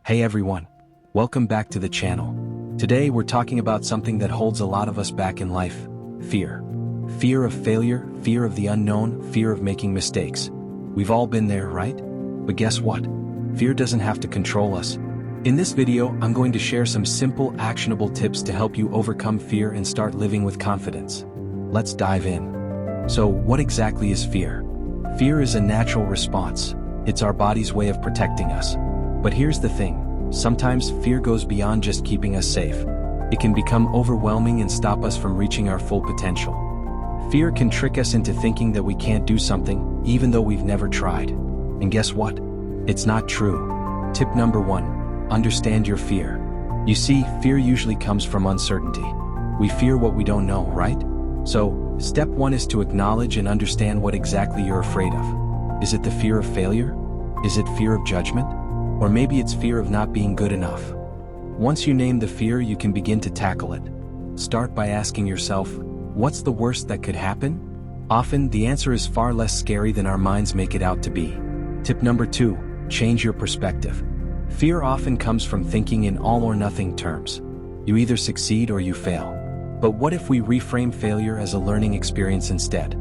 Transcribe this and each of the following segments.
Hey everyone, welcome back to the channel. Today we're talking about something that holds a lot of us back in life: fear. Fear of failure, fear of the unknown, fear of making mistakes. We've all been there, right? But guess what? Fear doesn't have to control us. In this video, I'm going to share some simple, actionable tips to help you overcome fear and start living with confidence. Let's dive in. So, what exactly is fear? Fear is a natural response. It's our body's way of protecting us. But here's the thing, sometimes fear goes beyond just keeping us safe. It can become overwhelming and stop us from reaching our full potential. Fear can trick us into thinking that we can't do something, even though we've never tried. And guess what? It's not true. Tip number 1, understand your fear. You see, fear usually comes from uncertainty. We fear what we don't know, right? So, step 1 is to acknowledge and understand what exactly you're afraid of. Is it the fear of failure? Is it fear of judgment? Or maybe it's fear of not being good enough. Once you name the fear, you can begin to tackle it. Start by asking yourself, what's the worst that could happen? Often, the answer is far less scary than our minds make it out to be. Tip number 2, change your perspective. Fear often comes from thinking in all or nothing terms. You either succeed or you fail. But what if we reframe failure as a learning experience instead?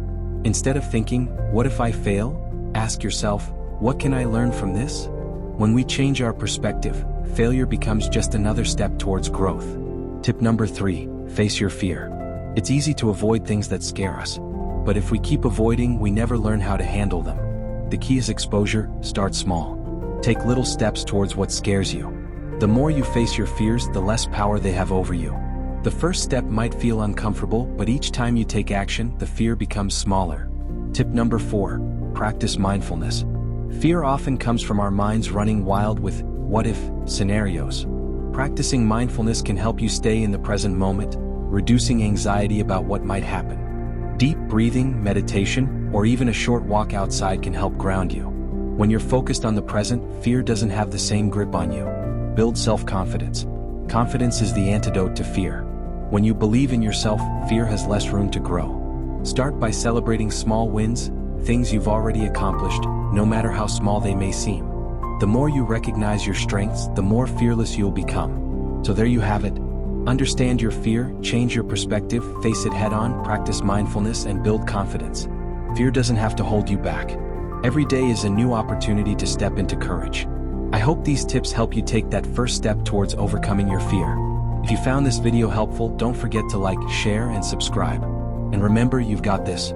Instead of thinking, what if I fail? Ask yourself, what can I learn from this? When we change our perspective, failure becomes just another step towards growth. Tip number 3, face your fear. It's easy to avoid things that scare us. But if we keep avoiding, we never learn how to handle them. The key is exposure. Start small. Take little steps towards what scares you. The more you face your fears, the less power they have over you. The first step might feel uncomfortable, but each time you take action, the fear becomes smaller. Tip number 4, practice mindfulness. Fear often comes from our minds running wild with what-if scenarios. Practicing mindfulness can help you stay in the present moment, reducing anxiety about what might happen. Deep breathing, meditation, or even a short walk outside can help ground you. When you're focused on the present, fear doesn't have the same grip on you. Build self-confidence. Confidence is the antidote to fear. When you believe in yourself, fear has less room to grow. Start by celebrating small wins, things you've already accomplished, no matter how small they may seem. The more you recognize your strengths, the more fearless you'll become. So there you have it. Understand your fear, change your perspective, face it head-on, practice mindfulness, and build confidence. Fear doesn't have to hold you back. Every day is a new opportunity to step into courage. I hope these tips help you take that first step towards overcoming your fear. If you found this video helpful, don't forget to like, share, and subscribe. And remember, you've got this.